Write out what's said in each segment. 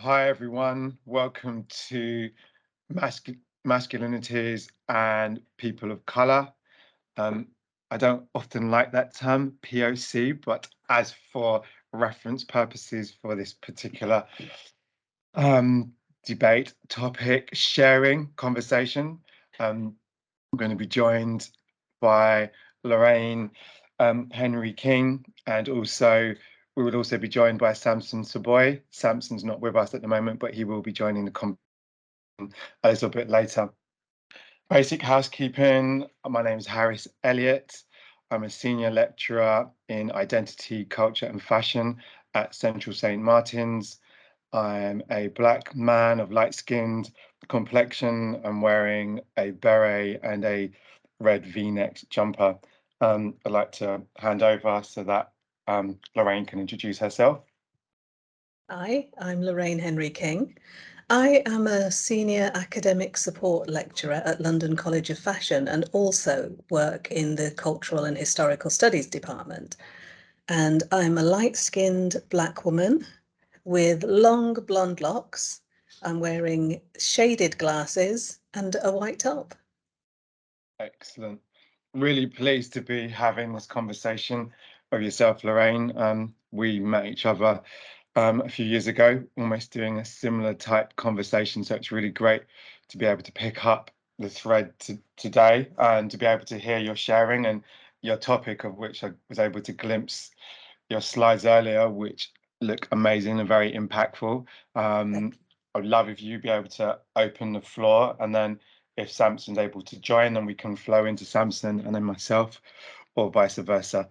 Hi everyone, welcome to Masculinities and People of Colour. Um, I don't often like that term, POC, but as for reference purposes for this particular um, debate, topic, sharing, conversation, I'm going to be joined by Lorraine Henry King, and also we would also be joined by Samson Soboye. Samson's not with us at the moment, but he will be joining the conversation a little bit later. Basic housekeeping. My name is Harris Elliott. I'm a senior lecturer in identity, culture, and fashion at Central St. Martin's. I'm a black man of light-skinned complexion. I'm wearing a beret and a red V-neck jumper. I'd like to hand over so that Lorraine can introduce herself. Hi, I'm Lorraine Henry King. I am a senior academic support lecturer at London College of Fashion and also work in the Cultural and Historical Studies department. And I'm a light-skinned black woman with long blonde locks. I'm wearing shaded glasses and a white top. Excellent. Really pleased to be having this conversation with yourself, Lorraine. We met each other a few years ago, almost doing a similar type conversation. So it's really great to be able to pick up the thread today and to be able to hear your sharing and your topic, of which I was able to glimpse your slides earlier, which look amazing and very impactful. I'd love if you'd be able to open the floor, and then if Samson's able to join, then we can flow into Samson and then myself, or vice versa.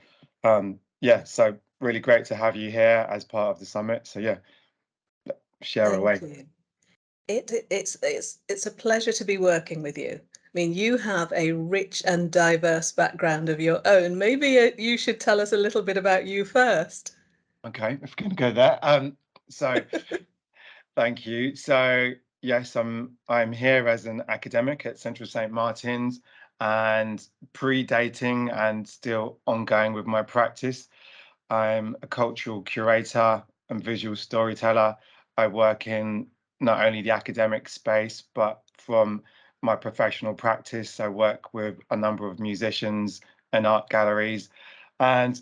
Yeah, so really great to have you here as part of the summit. So yeah, share away. Thank you. It's a pleasure to be working with you. I mean, you have a rich and diverse background of your own. Maybe you should tell us a little bit about you first. Okay, if we're going to go there. So thank you. So yes, I'm here as an academic at Central St. Martin's and predating and still ongoing with my practice. I'm a cultural curator and visual storyteller. I work in not only the academic space, but from my professional practice, I work with a number of musicians and art galleries. And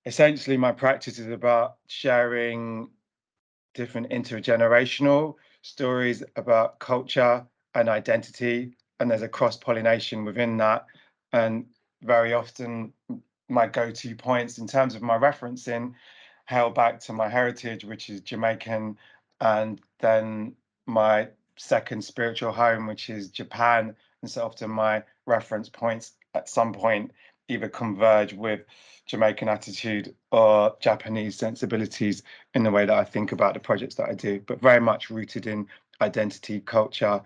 essentially, my practice is about sharing different intergenerational stories about culture and identity. And there's a cross pollination within that. And very often, my go-to points in terms of my referencing hail back to my heritage, which is Jamaican, and then my second spiritual home, which is Japan. And so often my reference points at some point either converge with Jamaican attitude or Japanese sensibilities in the way that I think about the projects that I do, but very much rooted in identity, culture,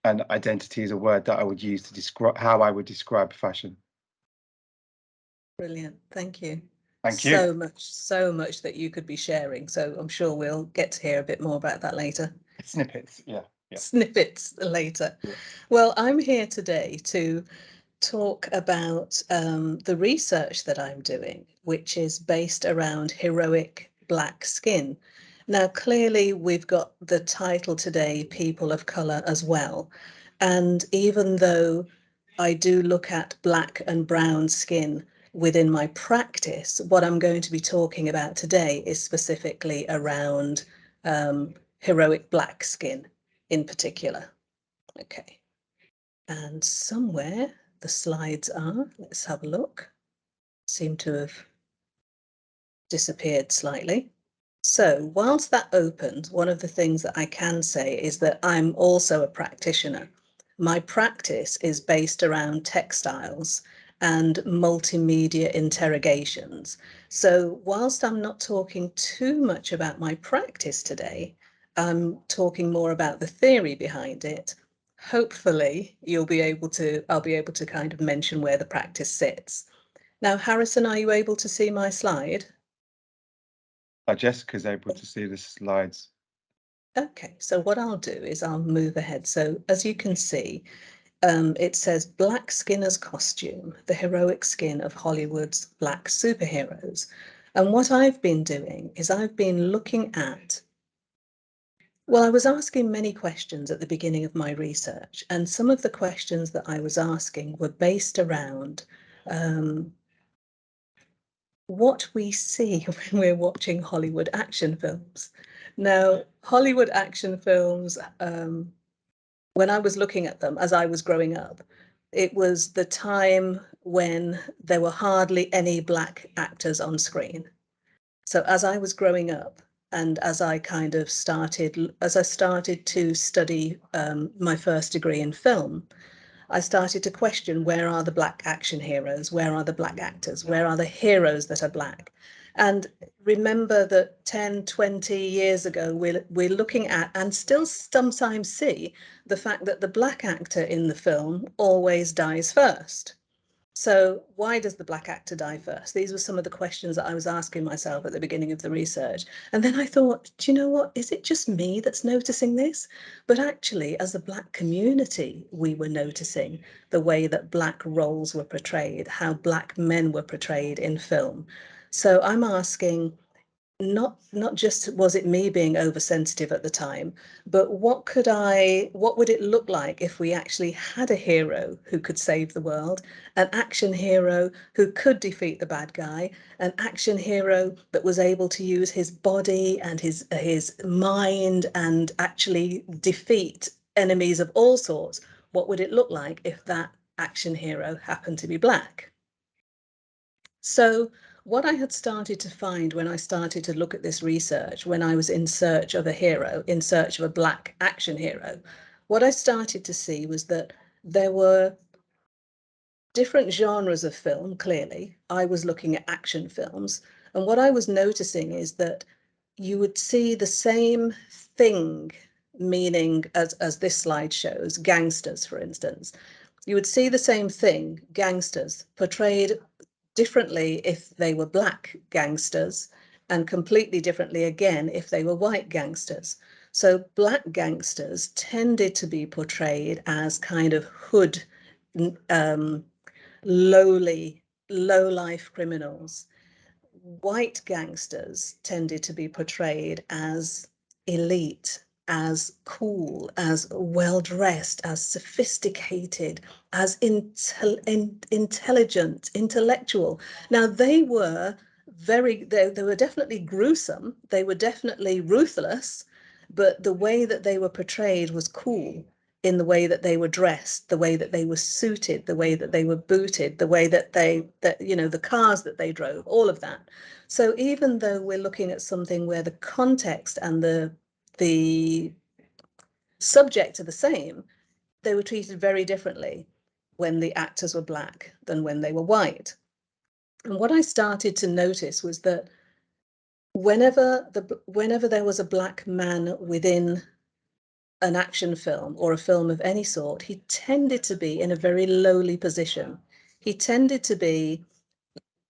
and identity is a word that I would use to describe how I would describe fashion. Brilliant. Thank you. Thank you. So much that you could be sharing. So I'm sure we'll get to hear a bit more about that later. Snippets, yeah. Snippets later. Yeah. Well, I'm here today to talk about the research that I'm doing, which is based around heroic black skin. Now, clearly, we've got the title today, People of Colour, as well. And even though I do look at black and brown skin within my practice, what I'm going to be talking about today is specifically around heroic black skin in particular. Okay. And somewhere the slides are, let's have a look, seem to have disappeared slightly. So whilst that opens, one of the things that I can say is that I'm also a practitioner. My practice is based around textiles and multimedia interrogations. So whilst I'm not talking too much about my practice today, I'm talking more about the theory behind it. Hopefully I'll be able to kind of mention where the practice sits. Now, Harrison, are you able to see my slide? Jessica's able to see the slides. Okay, so what I'll do is I'll move ahead. So as you can see, it says Black Skin as Costume, the heroic skin of Hollywood's black superheroes. And what I've been doing is I've been looking at Well, I was asking many questions at the beginning of my research, and some of the questions that I was asking were based around what we see when we're watching Hollywood action films. Now, Hollywood action films, when I was looking at them as I was growing up, it was the time when there were hardly any Black actors on screen. So as I was growing up, and as I started to study my first degree in film, I started to question, where are the Black action heroes? Where are the Black actors? Where are the heroes that are Black? And remember that 10, 20 years ago, we're looking at, and still sometimes see, the fact that the Black actor in the film always dies first. So why does the Black actor die first? These were some of the questions that I was asking myself at the beginning of the research. And then I thought, do you know what? Is it just me that's noticing this? But actually, as a Black community, we were noticing the way that Black roles were portrayed, how Black men were portrayed in film. So I'm asking, not just was it me being oversensitive at the time, but what would it look like if we actually had a hero who could save the world, an action hero who could defeat the bad guy, an action hero that was able to use his body and his mind and actually defeat enemies of all sorts? What would it look like if that action hero happened to be Black? So what I had started to find when I started to look at this research, when I was in search of a hero, in search of a Black action hero, what I started to see was that there were different genres of film. Clearly, I was looking at action films, and what I was noticing is that you would see the same thing, meaning, as this slide shows, gangsters, for instance. You would see the same thing, gangsters, portrayed differently if they were Black gangsters, and completely differently again if they were white gangsters. So Black gangsters tended to be portrayed as kind of hood, lowly, low-life criminals. White gangsters tended to be portrayed as elite, as cool, as well-dressed, as sophisticated, as intelligent, intellectual. Now, they were they were definitely gruesome, they were definitely ruthless, but the way that they were portrayed was cool, in the way that they were dressed, the way that they were suited, the way that they were booted, the way that the cars that they drove, all of that. So even though we're looking at something where the context and the subject are the same, they were treated very differently when the actors were Black than when they were white. And what I started to notice was that whenever there was a Black man within an action film or a film of any sort, he tended to be in a very lowly position. He tended to be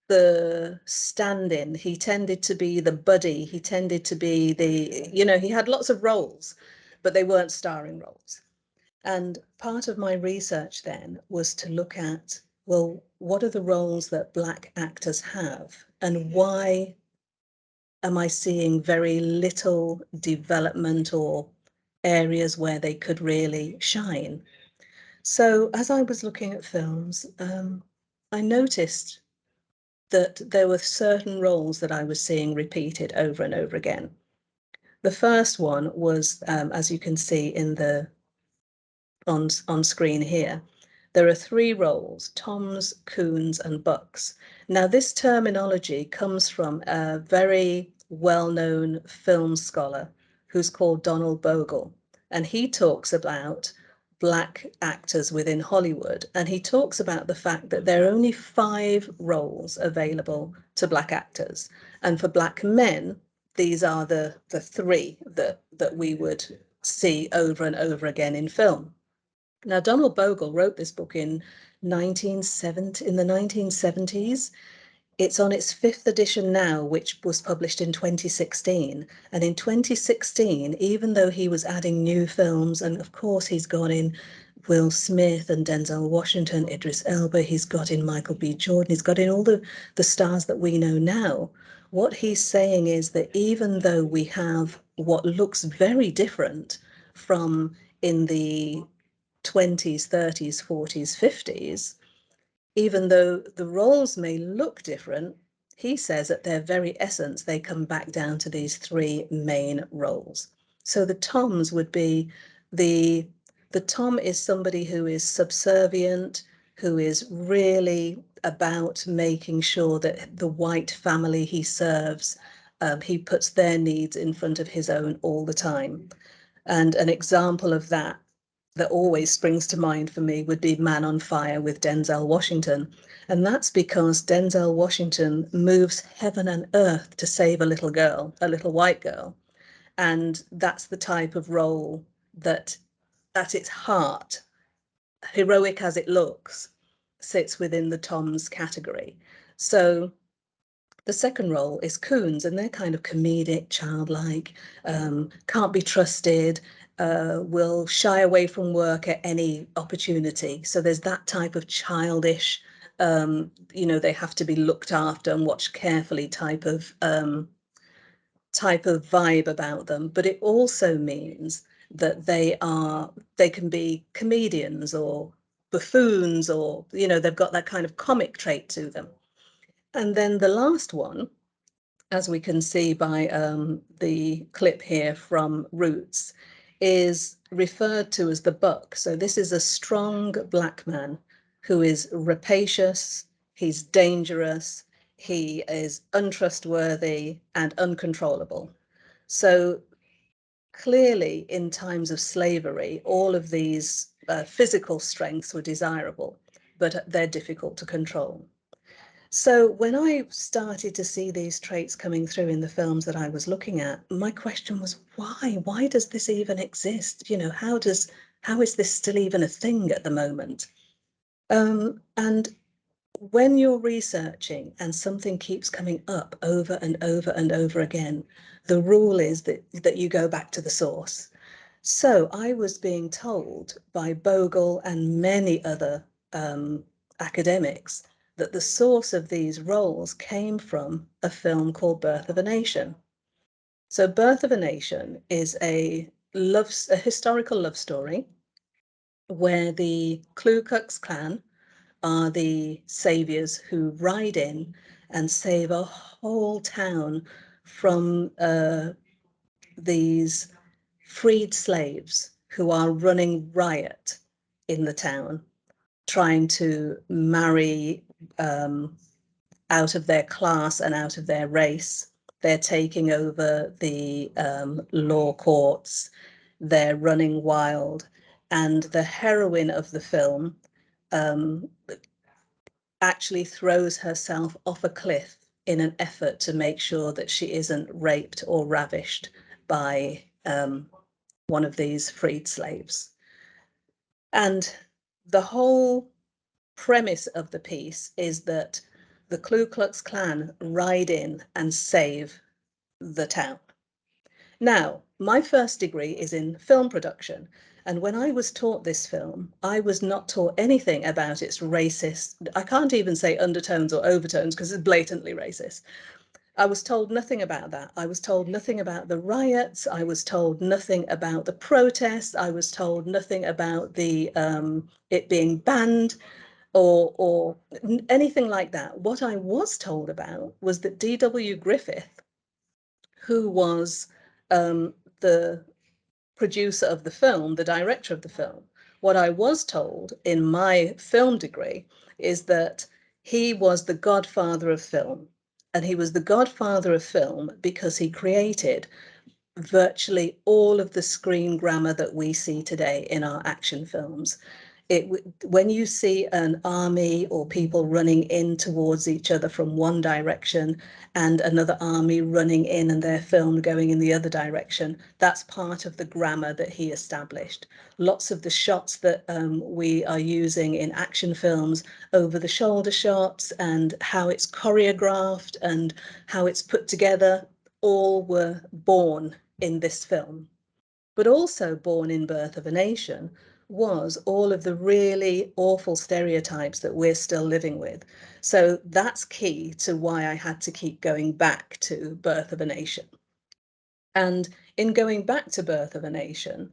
the stand-in, he tended to be the buddy, he tended to be he had lots of roles, but they weren't starring roles. And part of my research then was to look at, well, what are the roles that Black actors have, and why am I seeing very little development or areas where they could really shine? So as I was looking at films, I noticed that there were certain roles that I was seeing repeated over and over again. The first one was, as you can see in the on screen here, there are three roles: Toms, Coons, and Bucks. Now, this terminology comes from a very well-known film scholar who's called Donald Bogle, and he talks about Black actors within Hollywood, and he talks about the fact that there are only 5 roles available to Black actors, and for Black men, these are the 3 that we would see over and over again in film. Now, Donald Bogle wrote this book in the 1970s. It's on its 5th edition now, which was published in 2016. And in 2016, even though he was adding new films, and of course he's got in Will Smith and Denzel Washington, Idris Elba, he's got in Michael B. Jordan, he's got in all the stars that we know now. what he's saying is that even though we have what looks very different from in the 20s, 30s, 40s, 50s, even though the roles may look different, he says at their very essence, they come back down to these three main roles. So the Toms would be the Tom is somebody who is subservient, who is really about making sure that the white family he serves, he puts their needs in front of his own all the time. And an example of that always springs to mind for me would be Man on Fire with Denzel Washington. And that's because Denzel Washington moves heaven and earth to save a little girl, a little white girl. And that's the type of role that, at its heart, heroic as it looks, sits within the Tom's category. So the second role is Coons, and they're kind of comedic, childlike, can't be trusted, will shy away from work at any opportunity. So there's that type of childish, they have to be looked after and watched carefully type of vibe about them. But it also means that they can be comedians or buffoons, or they've got that kind of comic trait to them. And then the last one, as we can see by the clip here from Roots, is referred to as the buck. So this is a strong black man who is rapacious, he's dangerous, he is untrustworthy and uncontrollable. So clearly, in times of slavery, all of these physical strengths were desirable, but they're difficult to control. So when I started to see these traits coming through in the films that I was looking at, my question was, why? Why does this even exist? How is this still even a thing at the moment? And when you're researching and something keeps coming up over and over and over again, the rule is that you go back to the source. So I was being told by Bogle and many other academics that the source of these roles came from a film called Birth of a Nation. So Birth of a Nation is a historical love story where the Ku Klux Klan are the saviors who ride in and save a whole town from these freed slaves who are running riot in the town, trying to marry out of their class and out of their race. They're taking over the law courts. They're running wild. And the heroine of the film actually throws herself off a cliff in an effort to make sure that she isn't raped or ravished by one of these freed slaves. And the whole premise of the piece is that the Ku Klux Klan ride in and save the town. Now, my first degree is in film production. And when I was taught this film, I was not taught anything about its racist, I can't even say undertones or overtones because it's blatantly racist. I was told nothing about that. I was told nothing about the riots. I was told nothing about the protests. I was told nothing about the it being banned or anything like that. What I was told about was that D.W. Griffith, who was the producer of the film, the director of the film, what I was told in my film degree is that he was the godfather of film. And he was the godfather of film because he created virtually all of the screen grammar that we see today in our action films. When you see an army or people running in towards each other from one direction and another army running in and their film going in the other direction, that's part of the grammar that he established. Lots of the shots that we are using in action films, over the shoulder shots and how it's choreographed and how it's put together, all were born in this film. But also born in Birth of a Nation was all of the really awful stereotypes that we're still living with. So that's key to why I had to keep going back to Birth of a Nation. And in going back to Birth of a Nation,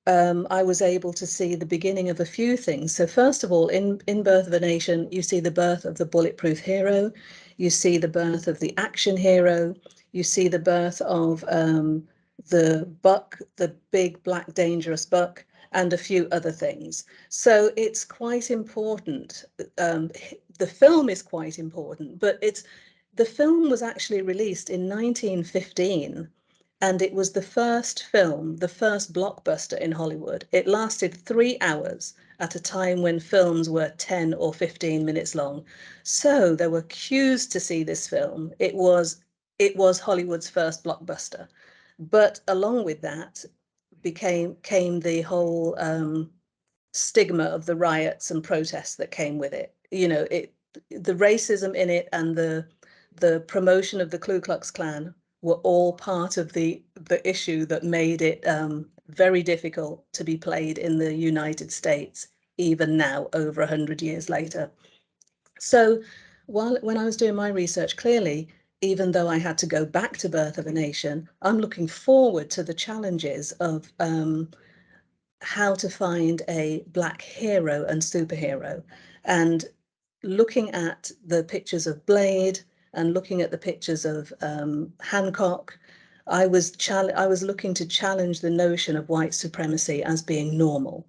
I was able to see the beginning of a few things. So first of all, in Birth of a Nation, you see the birth of the bulletproof hero, you see the birth of the action hero, you see the birth of the buck, the big black dangerous buck, and a few other things. So it's quite important. The film is quite important, but the film was actually released in 1915. And it was the first film, the first blockbuster in Hollywood. It lasted 3 hours at a time when films were 10 or 15 minutes long. So there were queues to see this film. It was Hollywood's first blockbuster. But along with that came the whole stigma of the riots and protests that came with it. You know, the racism in it and the promotion of the Ku Klux Klan were all part of the issue that made it very difficult to be played in the United States, even now, over 100 years later. So when I was doing my research, clearly, even though I had to go back to Birth of a Nation, I'm looking forward to the challenges of how to find a Black hero and superhero, and looking at the pictures of Blade and looking at the pictures of Hancock, I was looking to challenge the notion of white supremacy as being normal.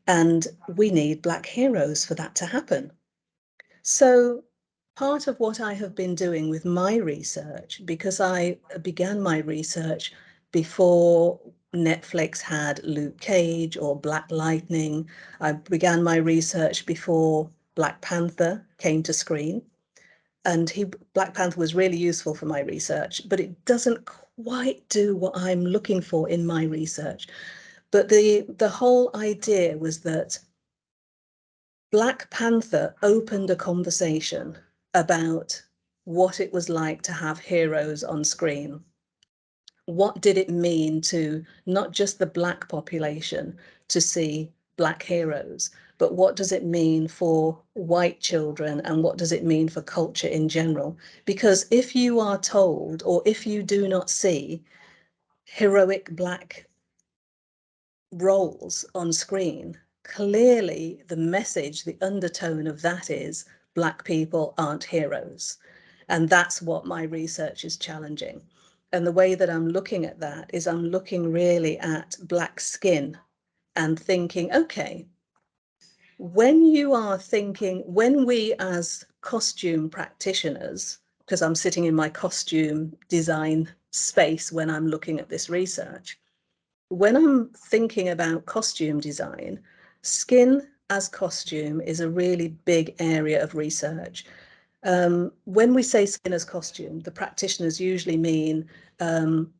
And we need Black heroes for that to happen. So part of what I have been doing with my research, because I began my research before Netflix had Luke Cage or Black Lightning, I began my research before Black Panther came to screen. And Black Panther was really useful for my research, but it doesn't quite do what I'm looking for in my research. But the whole idea was that Black Panther opened a conversation about what it was like to have heroes on screen. What did it mean to not just the Black population to see Black heroes, but what does it mean for white children and what does it mean for culture in general? Because if you are told, or if you do not see heroic Black roles on screen, clearly the message, the undertone of that is Black people aren't heroes. And that's what my research is challenging. And the way that I'm looking at that is I'm looking really at Black skin and thinking, okay, when we as costume practitioners, because I'm sitting in my costume design space when I'm looking at this research, when I'm thinking about costume design, skin as costume is a really big area of research. When we say skin as costume, the practitioners usually mean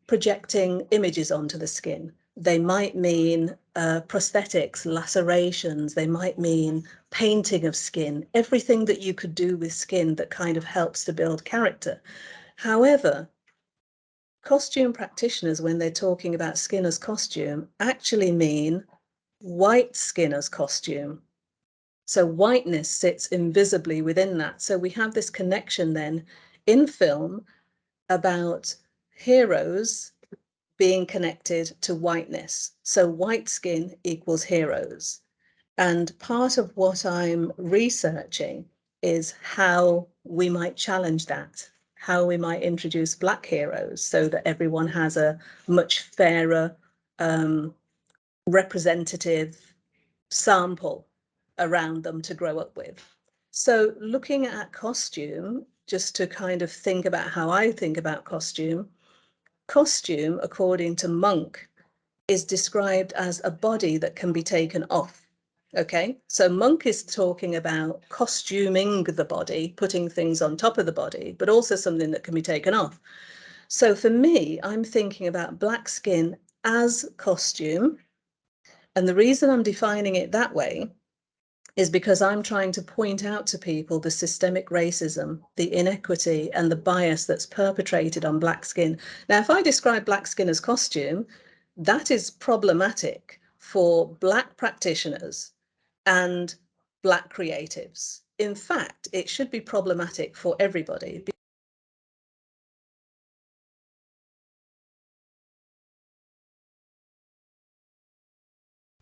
projecting images onto the skin. They might mean prosthetics, lacerations. They might mean painting of skin, everything that you could do with skin that kind of helps to build character. However, costume practitioners, when they're talking about skin as costume, actually mean white skin as costume. So whiteness sits invisibly within that. So we have this connection then in film about heroes being connected to whiteness. So white skin equals heroes. And part of what I'm researching is how we might challenge that, how we might introduce Black heroes so that everyone has a much fairer, representative sample around them to grow up with. So looking at costume, just to kind of think about how I think about costume, according to Monk, is described as a body that can be taken off. Okay, so Monk is talking about costuming the body, putting things on top of the body, but also something that can be taken off. So for me, I'm thinking about Black skin as costume. And the reason I'm defining it that way is because I'm trying to point out to people the systemic racism, the inequity, and the bias that's perpetrated on Black skin. Now, if I describe Black skin as costume, that is problematic for Black practitioners and Black creatives. In fact, it should be problematic for everybody.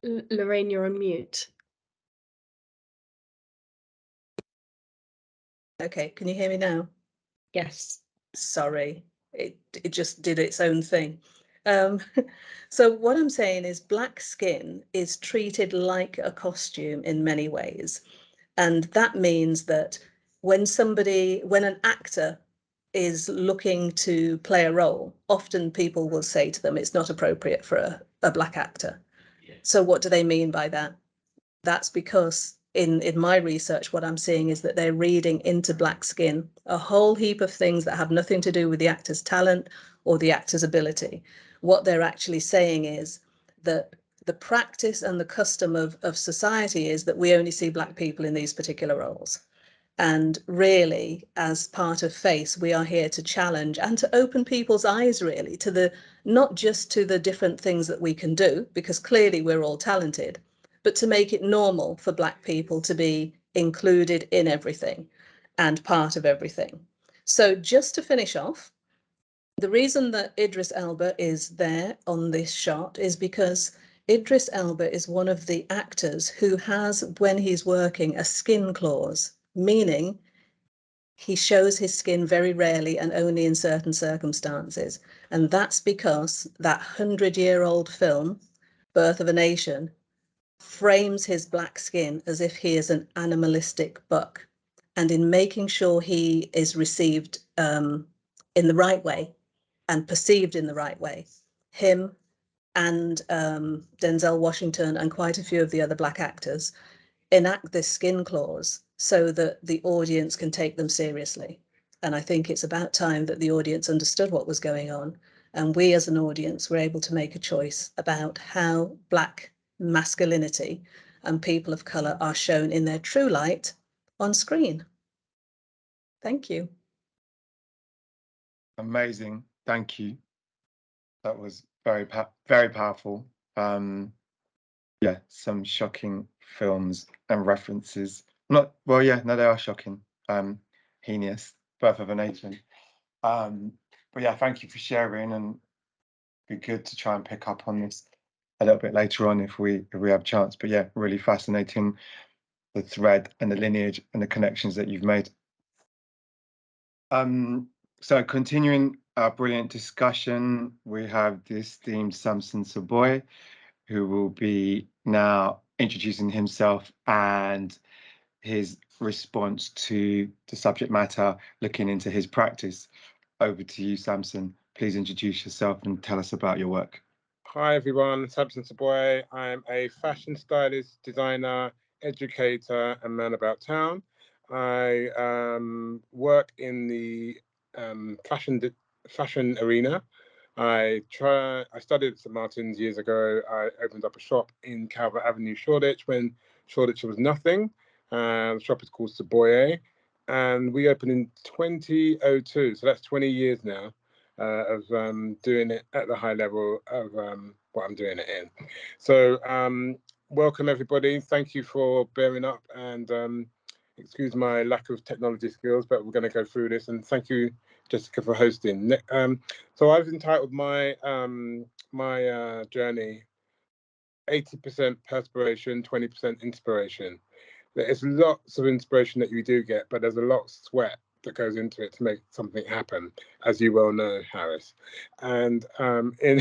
Lorraine, you're on mute. Okay, can you hear me now? Yes. Sorry, it just did its own thing. So what I'm saying is Black skin is treated like a costume in many ways. And that means that when an actor is looking to play a role, often people will say to them, it's not appropriate for a Black actor. So what do they mean by that? That's because in my research, what I'm seeing is that they're reading into Black skin a whole heap of things that have nothing to do with the actor's talent or the actor's ability. What they're actually saying is that the practice and the custom of society is that we only see Black people in these particular roles. And really, as part of FACE, we are here to challenge and to open people's eyes, really, to the not just to the different things that we can do, because clearly we're all talented, but to make it normal for Black people to be included in everything and part of everything. So just to finish off, the reason that Idris Elba is there on this shot is because Idris Elba is one of the actors who has, when he's working, a skin clause, meaning he shows his skin very rarely and only in certain circumstances. And that's because that 100-year-old film, Birth of a Nation, frames his Black skin as if he is an animalistic buck. And in making sure he is received in the right way and perceived in the right way, him and Denzel Washington and quite a few of the other Black actors enact this skin clause so that the audience can take them seriously. And I think it's about time that the audience understood what was going on. And we as an audience were able to make a choice about how Black masculinity and people of colour are shown in their true light on screen. Thank you. Amazing. Thank you. That was very powerful. Yeah, some shocking films and references. Not well, yeah, no, they are shocking. Heinous, Birth of a Nation. But yeah, thank you for sharing, and it'd be good to try and pick up on this a little bit later on if we have a chance. But yeah, really fascinating, the thread and the lineage and the connections that you've made. So continuing our brilliant discussion, we have the esteemed Samson Soboye, who will be now introducing himself and his response to the subject matter, looking into his practice. Over to you, Samson. Please introduce yourself and tell us about your work. Hi everyone, Samson Soboye. I'm a fashion stylist, designer, educator, and man about town. I work in the fashion arena. I studied at St Martin's years ago. I opened up a shop in Calvert Avenue, Shoreditch, when Shoreditch was nothing. The shop is called Soboye, and we opened in 2002, so that's 20 years now. Of doing it at the high level of what I'm doing it in. So welcome everybody. Thank you for bearing up, and excuse my lack of technology skills, but we're going to go through this. And thank you, Jessica, for hosting. So I've entitled my my journey 80% perspiration, 20% inspiration. There's lots of inspiration that you do get, but there's a lot of sweat that goes into it to make something happen, as you well know, Harris. And in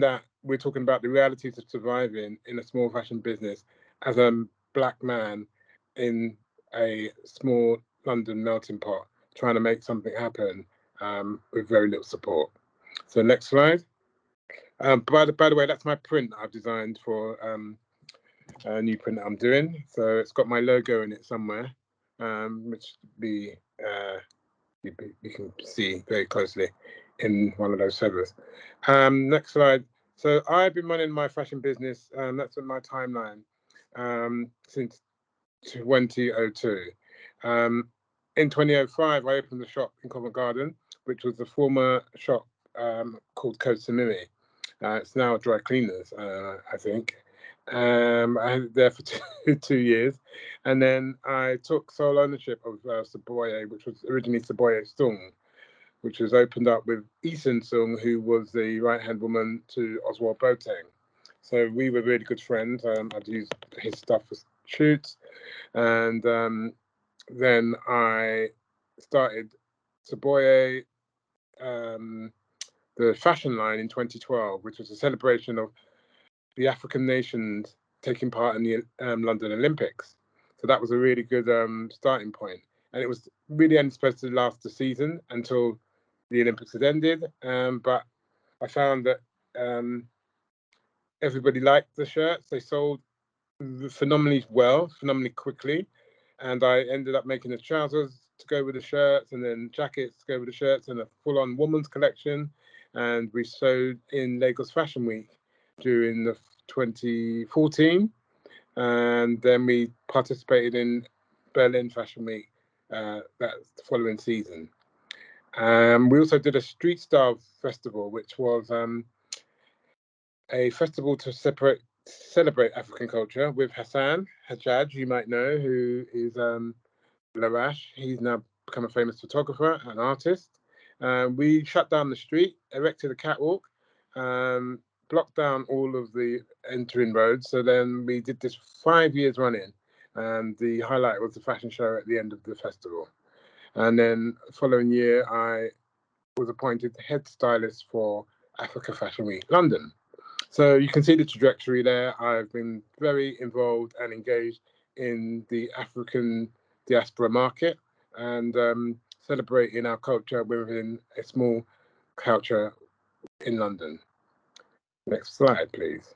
that, we're talking about the realities of surviving in a small fashion business as a Black man in a small London melting pot, trying to make something happen with very little support. So next slide. By the way, that's my print I've designed for a new print that I'm doing. So it's got my logo in it somewhere, which you can see very closely in one of those feathers. Next slide. So I've been running my fashion business, that's in my timeline, since 2002. In 2005, I opened a shop in Covent Garden, which was the former shop called Code Samiri. It's now dry cleaners, I think. I had it there for 2 years, and then I took sole ownership of Soboye, which was originally Soboye Stung, which was opened up with Eason Sung, who was the right-hand woman to Oswald Boateng. So we were really good friends. I'd use his stuff for shoots, and then I started Soboye, the fashion line, in 2012, which was a celebration of the African nations taking part in the London Olympics. So that was a really good starting point. And it was really only supposed to last the season until the Olympics had ended. But I found that everybody liked the shirts. They sold phenomenally well, phenomenally quickly. And I ended up making the trousers to go with the shirts, and then jackets to go with the shirts, and a full-on woman's collection. And we sewed in Lagos Fashion Week during the 2014, and then we participated in Berlin Fashion Week that following season. We also did a street style festival, which was a festival to celebrate African culture with Hassan Hajjaj, you might know, who is Larash. He's now become a famous photographer and artist. We shut down the street, erected a catwalk, blocked down all of the entering roads. So then we did this 5 years running, and the highlight was the fashion show at the end of the festival. And then the following year, I was appointed head stylist for Africa Fashion Week London. So you can see the trajectory there. I've been very involved and engaged in the African diaspora market, and celebrating our culture within a small culture in London. Next slide, please.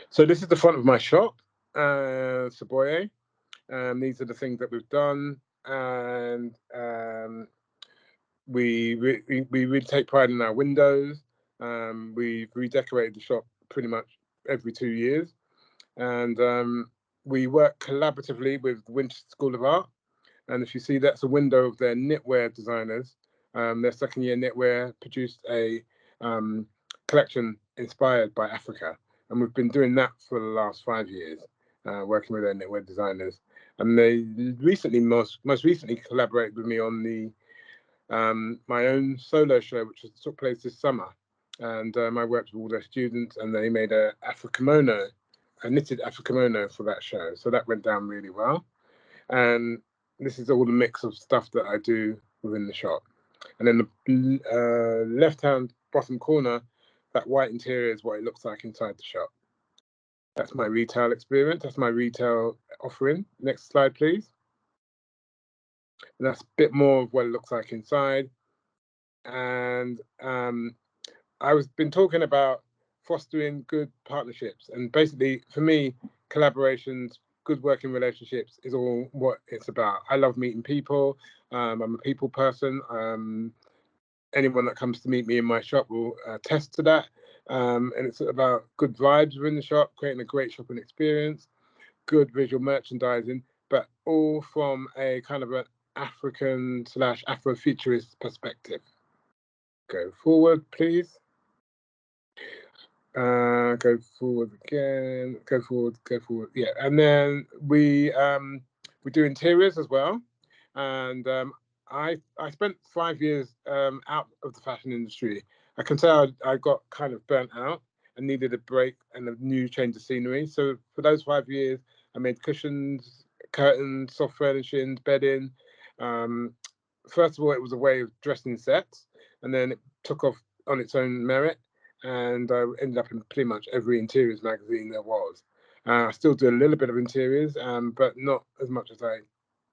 So this is the front of my shop, Soboye. These are the things that we've done, and we really take pride in our windows. We've redecorated the shop pretty much every 2 years, and we work collaboratively with the Winchester School of Art. And if you see, that's a window of their knitwear designers. Their second year knitwear produced a collection inspired by Africa, and we've been doing that for the last 5 years, working with their knitwear designers. And they recently, most recently, collaborated with me on the my own solo show, which took place this summer. And I worked with all their students, and they made a knitted Afro-kimono for that show. So that went down really well. And this is all the mix of stuff that I do within the shop. And then the left-hand bottom corner, that white interior is what it looks like inside the shop. That's my retail experience. That's my retail offering. Next slide, please. And that's a bit more of what it looks like inside. And I've been talking about fostering good partnerships. And basically, for me, collaborations, good working relationships is all what it's about. I love meeting people. I'm a people person. Anyone that comes to meet me in my shop will attest to that. And it's about good vibes within the shop, creating a great shopping experience, good visual merchandising, but all from a kind of an African / Afrofuturist perspective. Go forward, please. Go forward again. Go forward. Yeah, and then we do interiors as well. And I spent 5 years out of the fashion industry. I can tell I got kind of burnt out and needed a break and a new change of scenery. So for those 5 years, I made cushions, curtains, soft furnishings, bedding. First of all, it was a way of dressing sets, and then it took off on its own merit, and I ended up in pretty much every interiors magazine there was. I still do a little bit of interiors, but not as much as I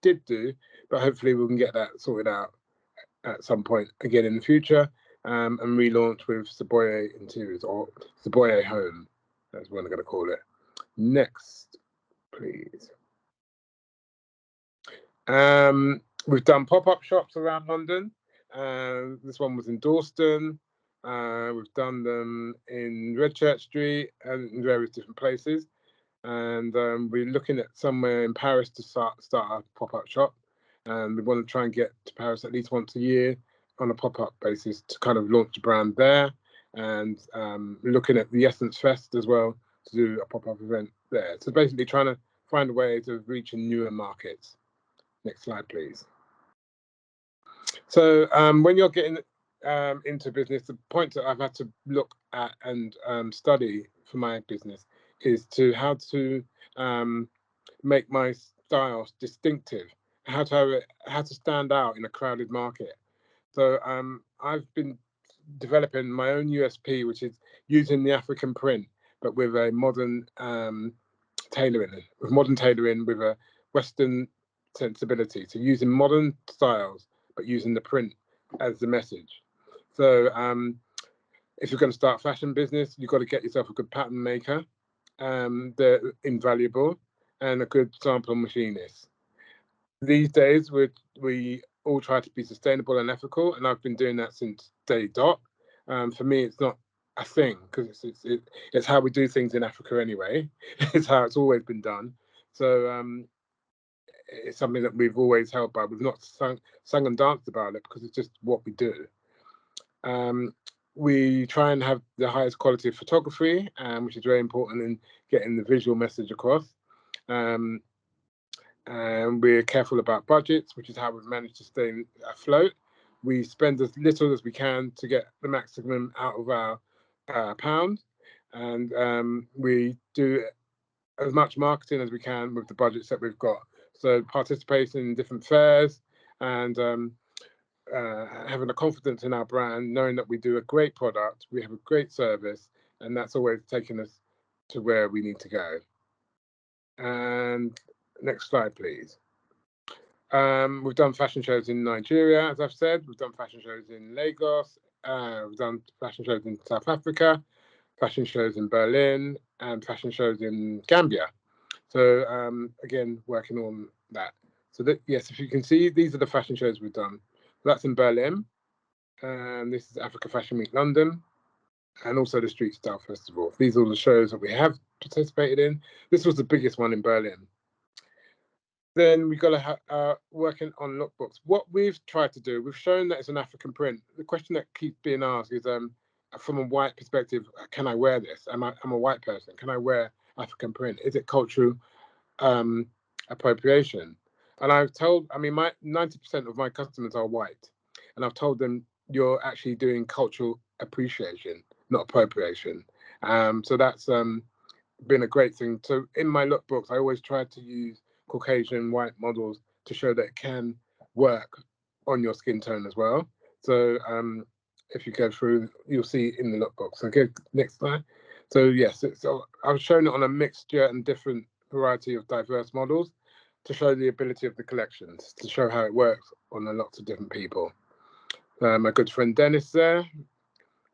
did do, but hopefully we can get that sorted out at some point again in the future, and relaunch with Soboye Interiors, or Soboye Home, that's what I'm going to call it. Next, please. We've done pop-up shops around London. This one was in Dalston. We've done them in Redchurch Street and in various different places. And we're looking at somewhere in Paris to start a pop-up shop. And we want to try and get to Paris at least once a year on a pop-up basis to kind of launch the brand there. and looking at the Essence Fest as well to do a pop-up event there. So basically trying to find a way to reach newer markets. Next slide, please. So when you're getting into business, the point that I've had to look at and study for my business is how to make my styles distinctive, how to stand out in a crowded market. So I've been developing my own USP, which is using the African print, but with a modern tailoring, with a Western sensibility. So using modern styles, but using the print as the message. So if you're going to start a fashion business, you've got to get yourself a good pattern maker. They're invaluable, and a good sample machinist. These days, we all try to be sustainable and ethical, and I've been doing that since day dot. For me, it's not a thing because it's how we do things in Africa anyway. It's how it's always been done. So it's something that we've always held by. We've not sung and danced about it because it's just what we do. We try and have the highest quality of photography, which is very important in getting the visual message across. And we're careful about budgets, which is how we've managed to stay afloat. We spend as little as we can to get the maximum out of our pound, and we do as much marketing as we can with the budgets that we've got. So participating in different fairs and having a confidence in our brand, knowing that we do a great product, we have a great service, and that's always taken us to where we need to go. And next slide, please. We've done fashion shows in Nigeria, as I've said. We've done fashion shows in Lagos. We've done fashion shows in South Africa, fashion shows in Berlin, and fashion shows in Gambia. So again, working on that. So that, yes, if you can see, these are the fashion shows we've done. That's in Berlin, and this is Africa Fashion Week London, and also the Street Style Festival. These are the shows that we have participated in. This was the biggest one in Berlin. Then we got to working on lookbooks. What we've tried to do, we've shown that it's an African print. The question that keeps being asked is, from a white perspective, can I wear this? I'm a white person. Can I wear African print? Is it cultural appropriation? And I've told, I mean, 90% of my customers are white, and I've told them you're actually doing cultural appreciation, not appropriation. So that's been a great thing. So in my lookbooks, I always try to use Caucasian white models to show that it can work on your skin tone as well. So if you go through, you'll see in the lookbook. So go next slide. So yes, I've shown it on a mixture and different variety of diverse models to show the ability of the collections, to show how it works on a lot of different people. My good friend Dennis there.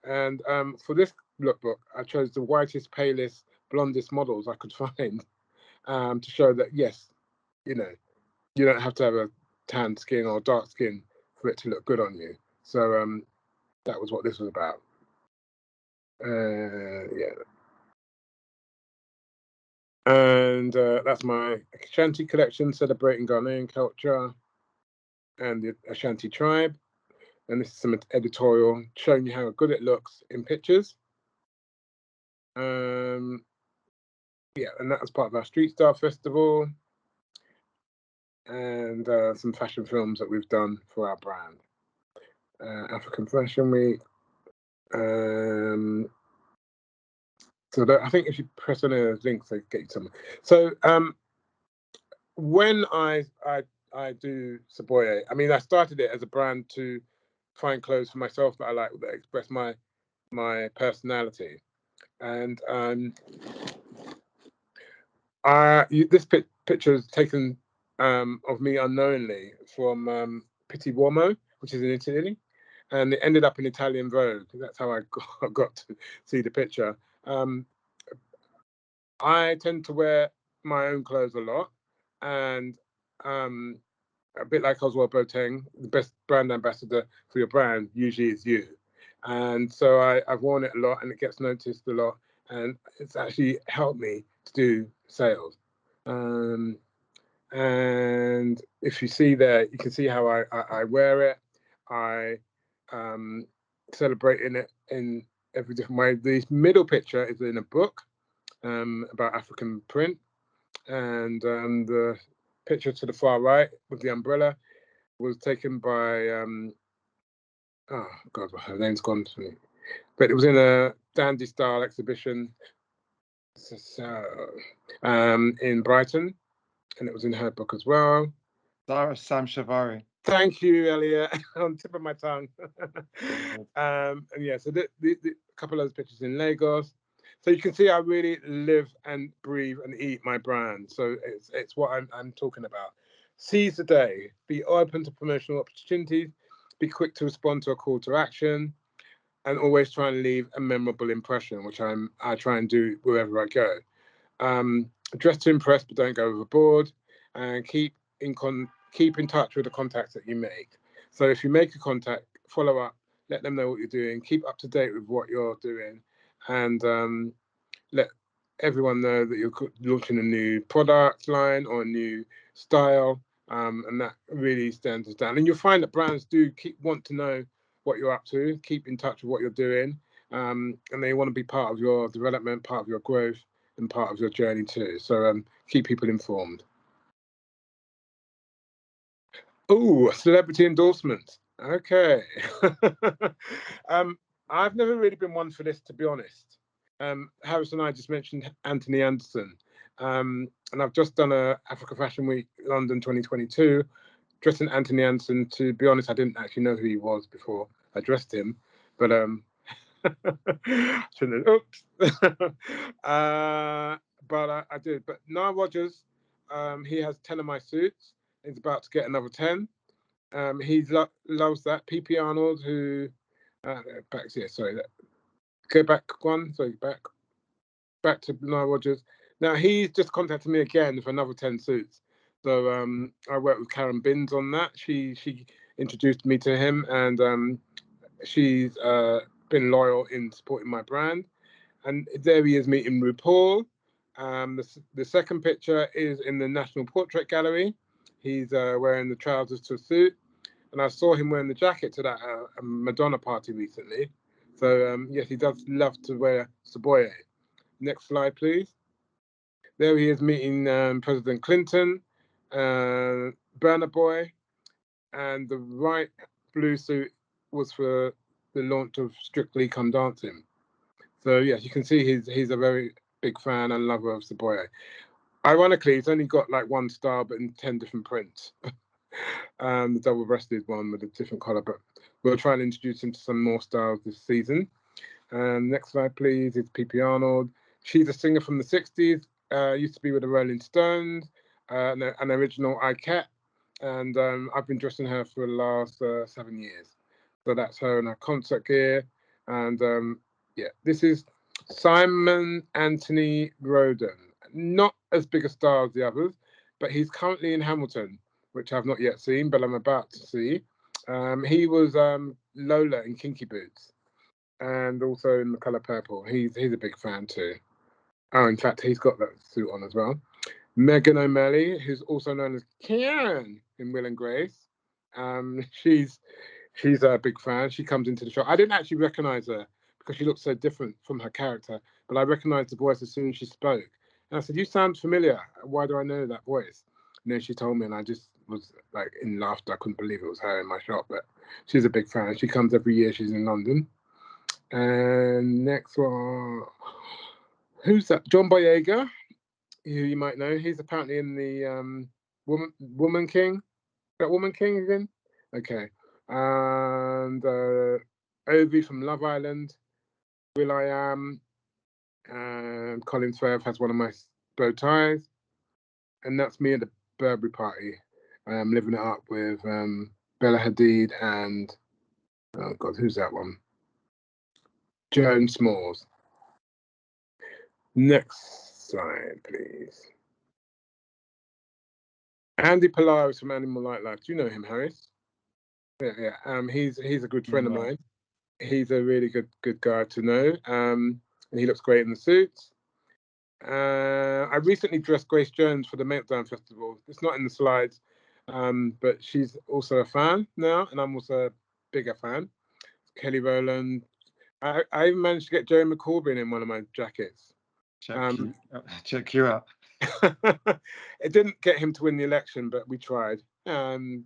And for this lookbook, I chose the whitest, palest, blondest models I could find to show that, yes, you know, you don't have to have a tan skin or dark skin for it to look good on you. So that was what this was about. Yeah. And that's my Ashanti collection, celebrating Ghanaian culture and the Ashanti tribe. And this is some editorial showing you how good it looks in pictures. Yeah, and that was part of our Street Style Festival. And some fashion films that we've done for our brand. African Fashion Week. So that, I think if you press on those links, they get you something. So when I do Soboye, I mean, I started it as a brand to find clothes for myself that I like, that express my personality. And this picture is taken of me unknowingly from Pitti Uomo, which is in Italy, and it ended up in Italian Vogue. That's how I got to see the picture. I tend to wear my own clothes a lot, and a bit like Oswald Boateng, the best brand ambassador for your brand usually is you. And so I've worn it a lot, and it gets noticed a lot, and it's actually helped me to do sales. And if you see there, you can see how I wear it. I celebrate in it in every different way. The middle picture is in a book about African print, and the picture to the far right with the umbrella was taken by oh God, her name's gone to me, but it was in a dandy style exhibition in Brighton, and it was in her book as well. Zara Samshavari. Thank you, Elliott. On the tip of my tongue. And yeah, so the couple of those pictures in Lagos. So you can see I really live and breathe and eat my brand. So it's what I'm talking about. Seize the day. Be open to promotional opportunities. Be quick to respond to a call to action, and always try and leave a memorable impression, which I try and do wherever I go. Dress to impress, but don't go overboard, and keep in touch with the contacts that you make. So if you make a contact, follow up, let them know what you're doing, keep up to date with what you're doing, and let everyone know that you're launching a new product line or a new style, and that really stands us down. And you'll find that brands do want to know what you're up to, keep in touch with what you're doing, and they want to be part of your development, part of your growth, and part of your journey too. So keep people informed. Oh, celebrity endorsement. Okay. I've never really been one for this, to be honest. Harris and I just mentioned Anthony Anderson, and I've just done a Africa Fashion Week London 2022, dressing Anthony Anderson. To be honest, I didn't actually know who he was before I dressed him, but shouldn't have, oops. But I did. But Nile Rodgers, he has 10 of my suits. He's about to get another 10. He loves that. PP Arnold, who go back one. Sorry, back to Nile Rodgers. Now he's just contacted me again for another 10 suits. So I worked with Karen Binns on that. She introduced me to him, and she's been loyal in supporting my brand. And there he is meeting RuPaul. The second picture is in the National Portrait Gallery. He's wearing the trousers to a suit, and I saw him wearing the jacket to that Madonna party recently. So yes, he does love to wear Soboye. Next slide, please. There he is meeting President Clinton, Burna Boy, and the right blue suit was for the launch of Strictly Come Dancing. So yes, you can see he's a very big fan and lover of Soboye. Ironically, it's only got like one style, but in 10 different prints. The double-breasted one with a different color, but we'll try and introduce him to some more styles this season. Next slide, please. It's PP Arnold. She's a singer from the 60s. Used to be with the Rolling Stones, an original iCat, and I've been dressing her for the last 7 years. So that's her in her concert gear. And yeah, this is Simon Anthony Groden. Not as big a star as the others, but he's currently in Hamilton, which I've not yet seen, but I'm about to see. He was Lola in Kinky Boots, and also in the color purple. He's a big fan too. Oh, in fact, he's got that suit on as well. Megan O'Malley, who's also known as Karen in Will and Grace. She's a big fan. She comes into the show. I didn't actually recognize her because she looked so different from her character, but I recognized the voice as soon as she spoke. And I said, "You sound familiar. Why do I know that voice?" And then she told me, and I just was like in laughter. I couldn't believe it was her in my shop, but she's a big fan. She comes every year. She's in London. And next one, who's that? John Boyega, who you might know. He's apparently in the Woman King. That Woman King again? Okay. And Ovi from Love Island, Will I Am, and Colin Firth has one of my bow ties. And that's me at the Burberry party. Living it up with Bella Hadid and, oh God, who's that one? Joan Smalls. Next slide, please. Andy Polaris from Animal Nightlife. Do you know him, Harris? Yeah. He's a good friend of mine. He's a really good guy to know. And he looks great in the suits. I recently dressed Grace Jones for the Meltdown Festival. It's not in the slides, but she's also a fan now, and I'm also a bigger fan. Kelly Rowland, I managed to get Joe McCorbin in one of my jackets. Check you out. It didn't get him to win the election, but we tried. Brenda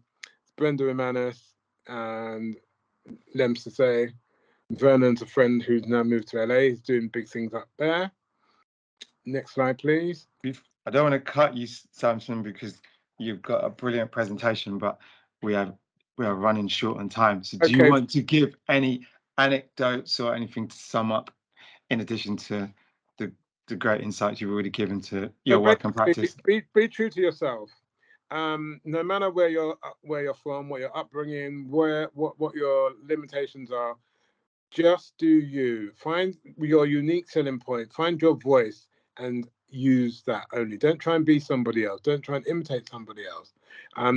Romanis and Lems to say, Vernon's a friend who's now moved to LA. He's doing big things up there. Next slide, please. I don't want to cut you, Samson, because you've got a brilliant presentation, but we are running short on time. So do you want to give any anecdotes or anything to sum up in addition to the great insights you've already given to your work and practice? Be true to yourself. No matter where you're from, what your upbringing, what your limitations are, just do you. Find your unique selling point. Find your voice and use that only. Don't try and be somebody else. Don't try and imitate somebody else.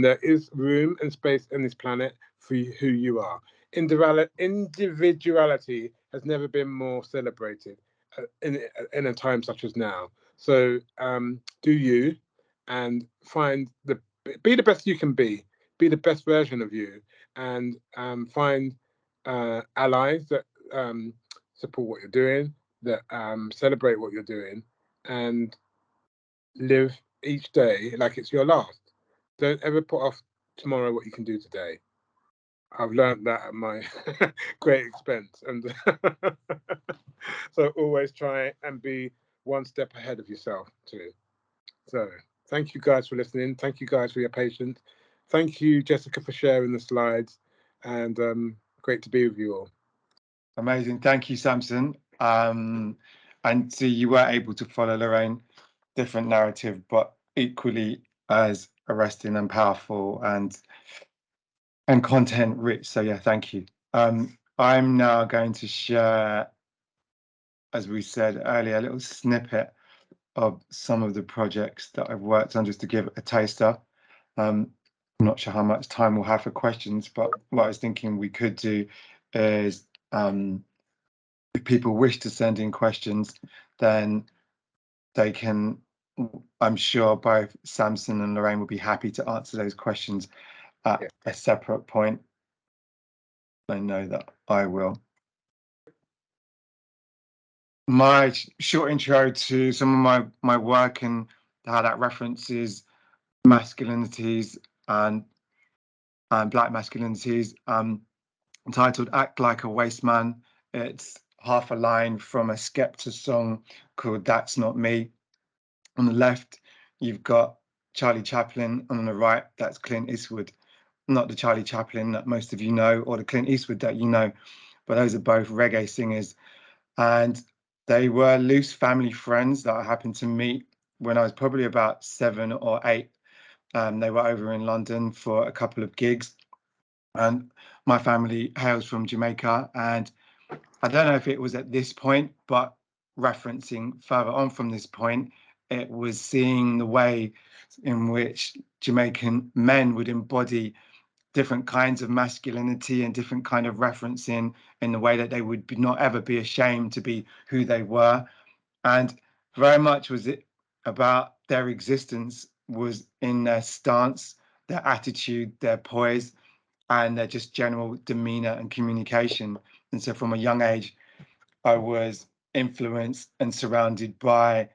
There is room and space in this planet for who you are. Individuality has never been more celebrated in a time such as now. So do you, and be the best you can be the best version of you, and find allies that support what you're doing, that celebrate what you're doing, and live each day like it's your last. Don't ever put off tomorrow what you can do today. I've learned that at my great expense, and so always try and be one step ahead of yourself too. So thank you guys for listening. Thank you guys for your patience. Thank you, Jessica, for sharing the slides, and great to be with you all. Amazing. Thank you, Samson. And so you were able to follow Lorraine, different narrative, but equally as arresting and powerful and content rich. So yeah, thank you. I'm now going to share, as we said earlier, a little snippet of some of the projects that I've worked on, just to give a taster. I'm not sure how much time we'll have for questions, but what I was thinking we could do is, if people wish to send in questions, then they can, I'm sure both Samson and Lorraine will be happy to answer those questions at a separate point. I know that I will. My short intro to some of my work and how that references masculinities and black masculinities, entitled Act Like a Waste Man. It's half a line from a Skepta song called That's Not Me. On the left, you've got Charlie Chaplin, and on the right, that's Clint Eastwood. Not the Charlie Chaplin that most of you know, or the Clint Eastwood that you know, but those are both reggae singers. And they were loose family friends that I happened to meet when I was probably about 7 or 8. They were over in London for a couple of gigs. And my family hails from Jamaica. And I don't know if it was at this point, but referencing further on from this point, it was seeing the way in which Jamaican men would embody different kinds of masculinity and different kind of referencing in the way that they would not ever be ashamed to be who they were. And very much was it about their existence was in their stance, their attitude, their poise, and their just general demeanor and communication. And so from a young age, I was influenced and surrounded by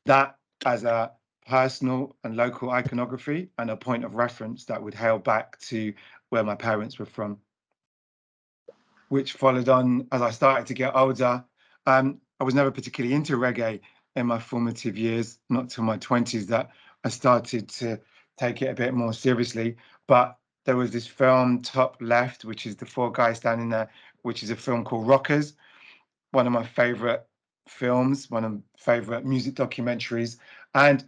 that as a personal and local iconography and a point of reference that would hail back to where my parents were from, which followed on as I started to get older. I was never particularly into reggae in my formative years, not till my 20s that I started to take it a bit more seriously. But there was this film, top left, which is the 4 guys standing there, which is a film called Rockers, one of my favorite films, one of my favorite music documentaries. And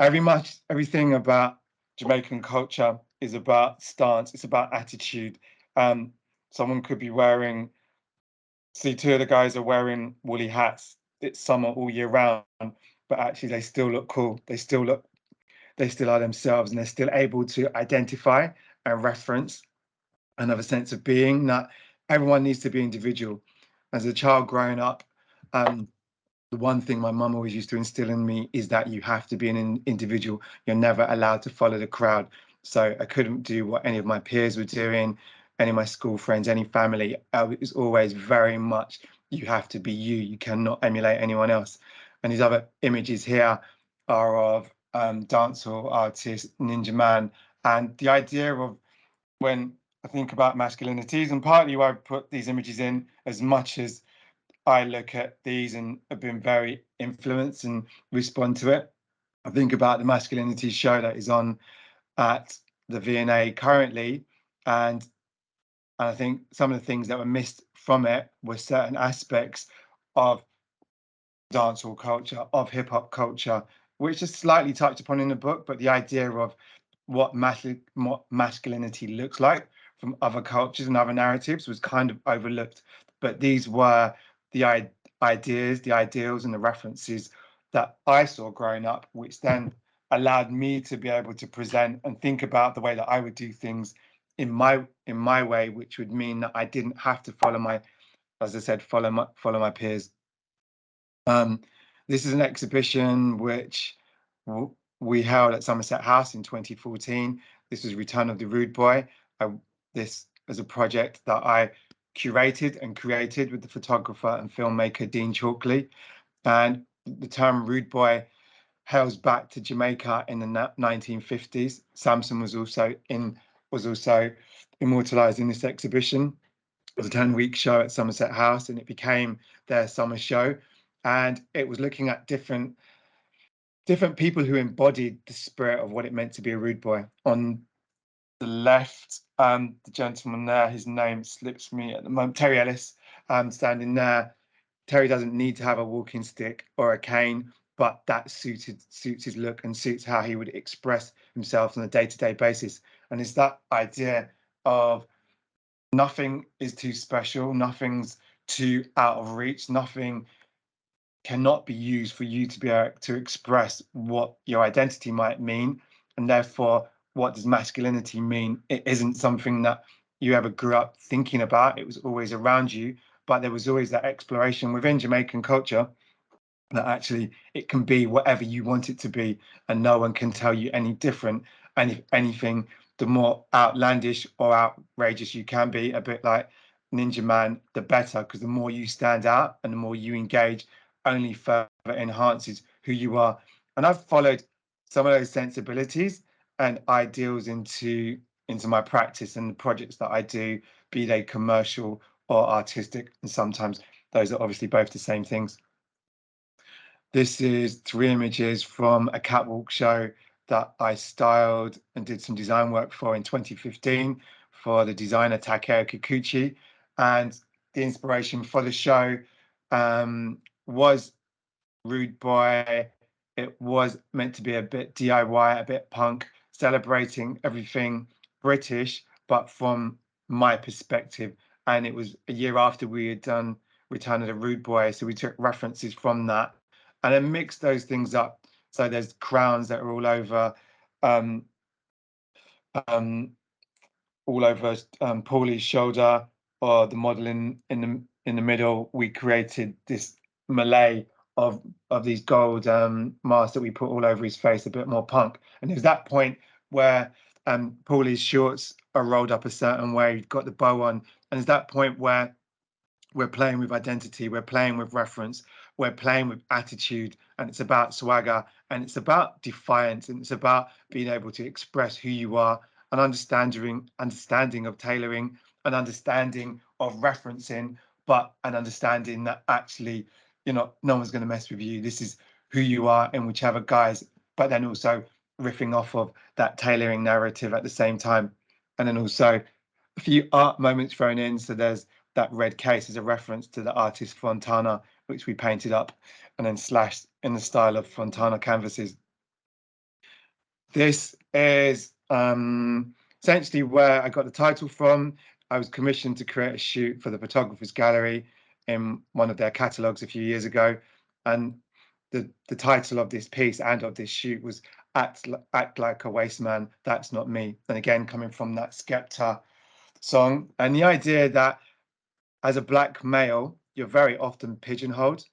everything about Jamaican culture is about stance, it's about attitude. Someone could be wearing, see 2 of the guys are wearing woolly hats. It's summer all year round, but actually they still look cool. They still are themselves, and they're still able to identify and reference and have a sense of being. That everyone needs to be individual. As a child growing up, the one thing my mum always used to instill in me is that you have to be an individual. You're never allowed to follow the crowd. So I couldn't do what any of my peers were doing. any of my school friends, any family, it was always very much, you have to be you. You cannot emulate anyone else. And these other images here are of dancehall artist Ninja Man. And the idea of, when I think about masculinities, and partly why I put these images in, as much as I look at these and have been very influenced and respond to it, I think about the masculinity show that is on at the V&A currently, and I think some of the things that were missed from it were certain aspects of dancehall culture, of hip hop culture, which is slightly touched upon in the book, but the idea of what masculinity looks like from other cultures and other narratives was kind of overlooked. But these were the ideas, the ideals, and the references that I saw growing up, which then allowed me to be able to present and think about the way that I would do things in my way, which would mean that I didn't have to follow my, as I said, follow my peers. This is an exhibition which we held at Somerset House in 2014. This was Return of the Rude Boy. This is a project that I curated and created with the photographer and filmmaker Dean Chalkley. And the term rude boy hails back to Jamaica in the 1950s. Samson was also immortalized in this exhibition. It was a 10-week show at Somerset House, and it became their summer show. And it was looking at different people who embodied the spirit of what it meant to be a rude boy. On the left, the gentleman there, his name slips me at the moment, Terry Ellis, standing there. Terry doesn't need to have a walking stick or a cane, but that suits his look and suits how he would express himself on a day-to-day basis. And it's that idea of nothing is too special, nothing's too out of reach, nothing cannot be used for you to be able to express what your identity might mean. And therefore, what does masculinity mean? It isn't something that you ever grew up thinking about. It was always around you, but there was always that exploration within Jamaican culture that actually it can be whatever you want it to be, and no one can tell you any different. And if anything, the more outlandish or outrageous you can be, a bit like Ninja Man, the better, because the more you stand out and the more you engage, only further enhances who you are. And I've followed some of those sensibilities and ideals into my practice and the projects that I do, be they commercial or artistic, and sometimes those are obviously both the same things. This is 3 images from a catwalk show that I styled and did some design work for in 2015 for the designer Takeo Kikuchi. And the inspiration for the show was Rude Boy. It was meant to be a bit DIY, a bit punk, celebrating everything British, but from my perspective. And it was a year after we had done Return of the Rude Boy, so we took references from that and then mixed those things up. So there's crowns that are all over Paulie's shoulder, or the model in the middle. We created this Malay of these gold masks that we put all over his face, a bit more punk. And there's that point where Paulie's shorts are rolled up a certain way, he's got the bow on, and there's that point where we're playing with identity, we're playing with reference, we're playing with attitude, and it's about swagger, and it's about defiance, and it's about being able to express who you are, an understanding of tailoring, an understanding of referencing, but an understanding that actually, no one's going to mess with you. This is who you are in whichever guise, but then also riffing off of that tailoring narrative at the same time. And then also a few art moments thrown in. So there's that red case is a reference to the artist Fontana, which we painted up and then slashed in the style of Fontana canvases. This is essentially where I got the title from. I was commissioned to create a shoot for the Photographers Gallery in one of their catalogues a few years ago. And the title of this piece and of this shoot was Act Like a Waste Man, That's Not Me. And again, coming from that Skepta song. And the idea that as a black male, you're very often pigeonholed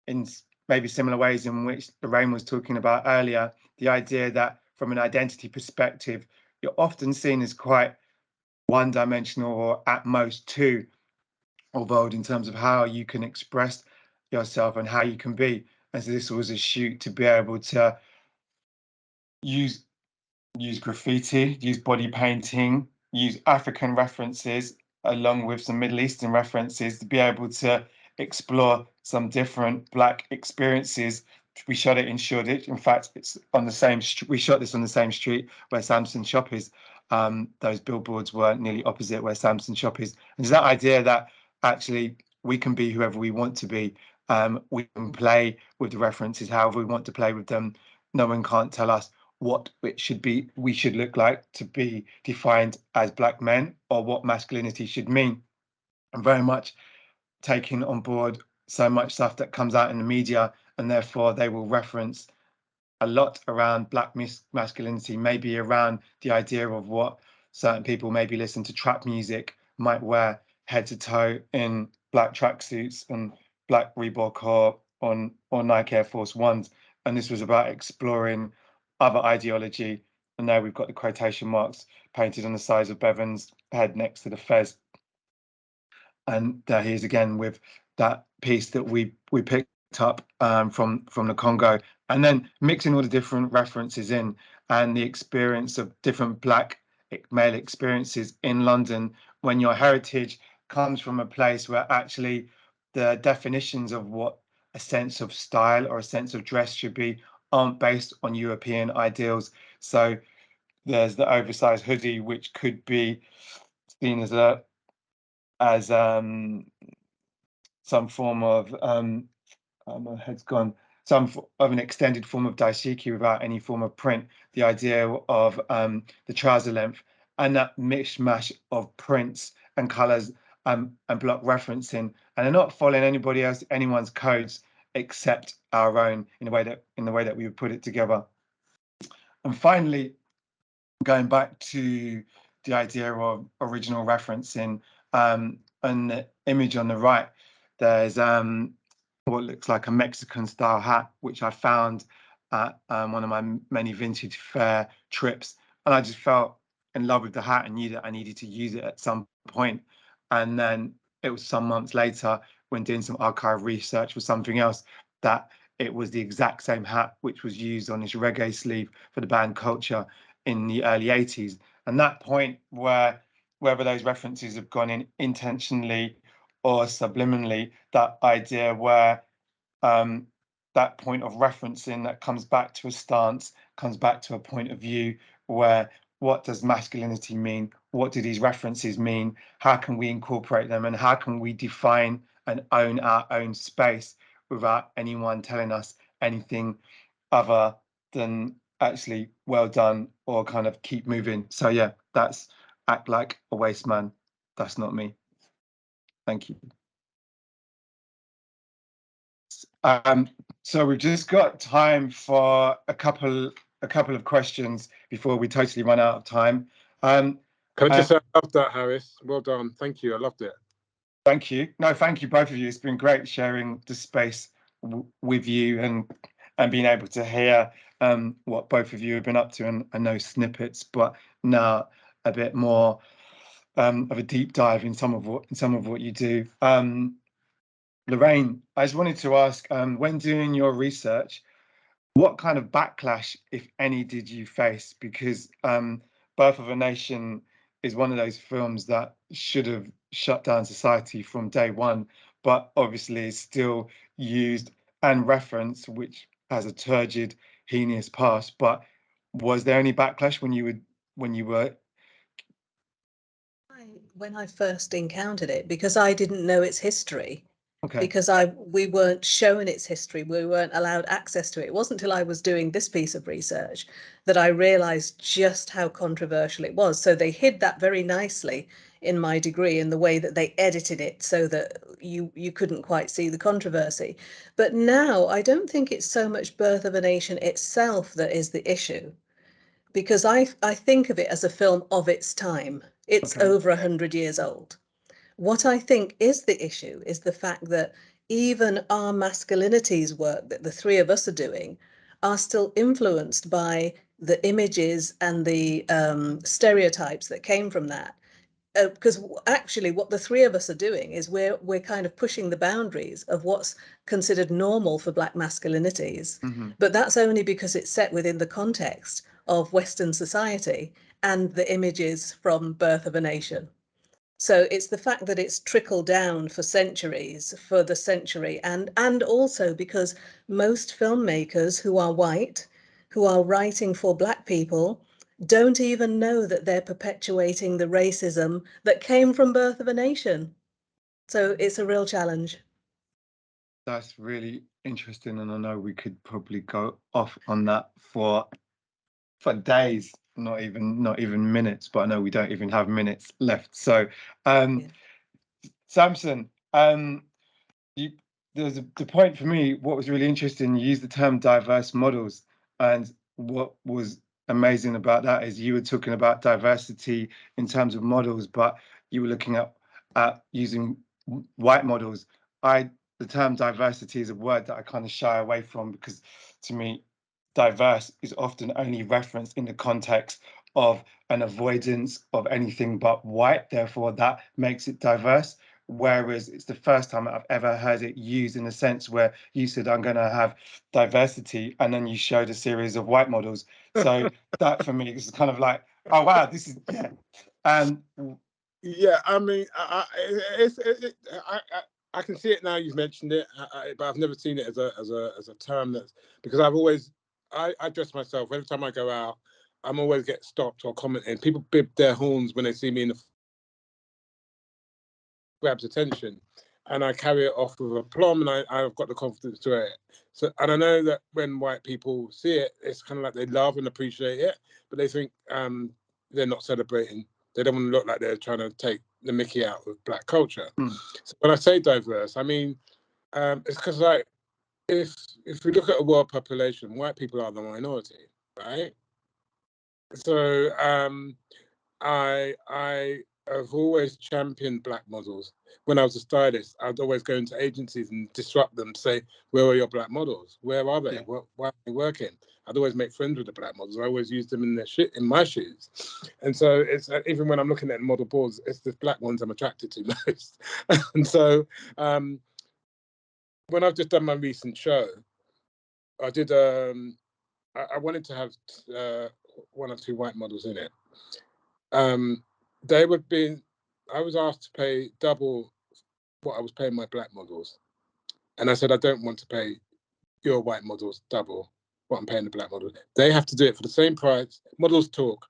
in maybe similar ways in which Lorraine was talking about earlier. The idea that from an identity perspective, you're often seen as quite one-dimensional or at most two of old in terms of how you can express yourself and how you can be. And so this was a shoot to be able to use graffiti, use body painting, use African references along with some Middle Eastern references to be able to explore some different Black experiences. We shot it in Shoreditch. In fact, it's on the same. We shot this on the same street where Samson shop is. Those billboards were nearly opposite where Samson shop is. And it's that idea that actually we can be whoever we want to be. We can play with the references however we want to play with them. No one can't tell us what it should be, we should look like to be defined as Black men, or what masculinity should mean. I'm very much taking on board so much stuff that comes out in the media, and therefore they will reference a lot around Black masculinity, maybe around the idea of what certain people maybe listen to trap music might wear head to toe in Black tracksuits and Black Reebok or Nike Air Force Ones. And this was about exploring other ideology. And there we've got the quotation marks painted on the sides of Bevan's head next to the fez. And there he is again with that piece that we picked up from the Congo, and then mixing all the different references in and the experience of different Black male experiences in London when your heritage comes from a place where actually the definitions of what a sense of style or a sense of dress should be aren't based on European ideals. So there's the oversized hoodie, which could be seen as some form of my head's gone, some of an extended form of daishiki without any form of print. The idea of the trouser length and that mishmash of prints and colours and block referencing, and they're not following anyone's codes except our own in the way that we would put it together. And finally, going back to the idea of original referencing, and the image on the right, there's what looks like a Mexican style hat, which I found at one of my many vintage fair trips. And I just felt in love with the hat and knew that I needed to use it at some point. And then it was some months later when doing some archive research for something else that it was the exact same hat which was used on this reggae sleeve for the band Culture in the early 80s. And that point where whether those references have gone in intentionally or subliminally, that idea where that point of referencing that comes back to a stance, comes back to a point of view where what does masculinity mean? What do these references mean? How can we incorporate them? And how can we define and own our own space without anyone telling us anything other than actually well done or kind of keep moving? So yeah, that's act like a waste man. That's not me. Thank you. So we've just got time for a couple of questions before we totally run out of time. Can I just say I loved that, Harris? Well done. Thank you. I loved it. Thank you. No, thank you both of you. It's been great sharing the space with you and being able to hear what both of you have been up to, and I know snippets, but now a bit more of a deep dive in some of what you do. Lorraine, I just wanted to ask, when doing your research, what kind of backlash, if any, did you face? Because Birth of a Nation is one of those films that should have shut down society from day one, but obviously is still used and referenced, which has a turgid, heinous past. But was there any backlash when you were? When I first encountered it, because I didn't know its history. Okay. Because we weren't shown its history, we weren't allowed access to it. It wasn't until I was doing this piece of research that I realized just how controversial it was. So they hid that very nicely in my degree in the way that they edited it so that you couldn't quite see the controversy. But now I don't think it's so much Birth of a Nation itself that is the issue, because I think of it as a film of its time. It's Okay. over 100 years old. What I think is the issue is the fact that even our masculinities work that the three of us are doing are still influenced by the images and the stereotypes that came from that. because actually what the three of us are doing is we're kind of pushing the boundaries of what's considered normal for Black masculinities, but that's only because it's set within the context of Western society and the images from Birth of a Nation. So it's the fact that it's trickled down for centuries, for the century, and also because most filmmakers who are white, who are writing for Black people, don't even know that they're perpetuating the racism that came from Birth of a Nation. So it's a real challenge. That's really interesting, and I know we could probably go off on that for days, not even minutes, but I know we don't even have minutes left. So Samson, there's the point for me, what was really interesting, you used the term diverse models, and what was amazing about that is you were talking about diversity in terms of models, but you were looking at using white models. The term diversity is a word that I kind of shy away from, because to me diverse is often only referenced in the context of an avoidance of anything but white, therefore that makes it diverse. Whereas it's the first time I've ever heard it used in a sense where you said, I'm going to have diversity, and then you showed a series of white models. So that for me is kind of like, oh, wow, this is, yeah. Yeah, I mean, I can see it now. You've mentioned it, but I've never seen it as a term. That's because I dress myself every time I go out. I'm always get stopped or commented. People bib their horns when they see me in the grabs attention, and I carry it off with aplomb, and I've got the confidence to it. So, and I know that when white people see it, it's kind of like they love and appreciate it, but they think they're not celebrating. They don't want to look like they're trying to take the mickey out of Black culture. So when I say diverse, I mean it's because, like, if we look at a world population, white people are the minority, right? So I have always championed Black models. When I was a stylist, I'd always go into agencies and disrupt them, say, where are your Black models? Where are they? Why are they working? I'd always make friends with the Black models. I always use them in my shoes. And so it's even when I'm looking at model boards, it's the Black ones I'm attracted to most. And so when I've just done my recent show, I did I wanted to have one or two white models in it. I was asked to pay double what I was paying my Black models. And I said, I don't want to pay your white models double what I'm paying the Black models. They have to do it for the same price. Models talk.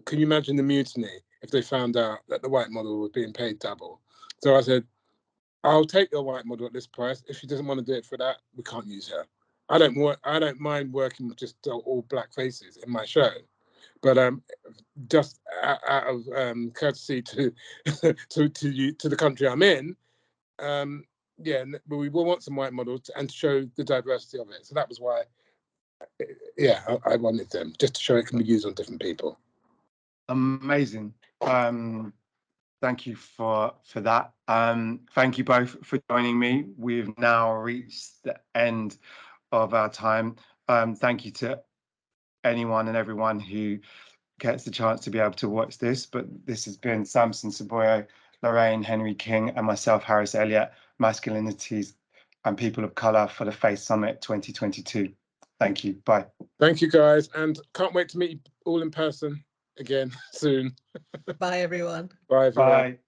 Can you imagine the mutiny if they found out that the white model was being paid double? So I said, I'll take your white model at this price. If she doesn't want to do it for that, we can't use her. I don't mind working with just all Black faces in my show. But just out of courtesy to to the country I'm in, yeah, we will want some white models and to show the diversity of it. So that was why, yeah, I wanted them, just to show it can be used on different people. Amazing. Thank you for that. Thank you both for joining me. We've now reached the end of our time. Thank you to anyone and everyone who gets the chance to be able to watch this. But this has been Samson, Soboye, Lorraine, Henry King, and myself, Harris Elliott, Masculinities and People of Colour for the Face Summit 2022. Thank you. Bye. Thank you, guys. And can't wait to meet you all in person again soon. Bye, everyone. Bye, everyone. Bye.